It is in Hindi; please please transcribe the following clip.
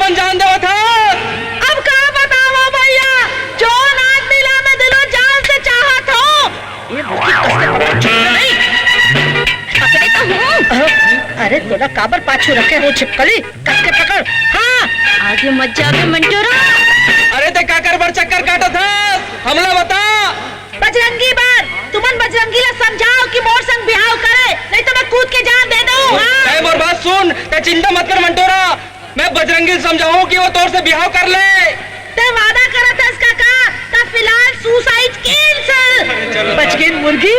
अपन जान देवा था। अब कहाँ बताओ भैया, जो आदमी ला मैं दिलो जान से चाहत हो। ये नहीं पकड़े तो हूँ। अरे तोला काबर पाछू रखे हो छिपकली, कस के पकड़। हाँ आगे मत जावे मंटोरा। अरे ते काकर बर चक्कर काटा था, हमला बता। बजरंगी बार तुमन बजरंगी ला समझाओ कि मोर संग बिहाव करे, नहीं तो मैं कूद के जान दे दूं। हाँ? मोर बात सुन, ते चिंता मत कर मंटोरा, मैं बजरंगी समझाऊं कि वो तोर से बिहाव कर ले। ते वादा करा था इसका का, ता फिलहाल सुसाइड कैंसल। बच गई मुर्गी।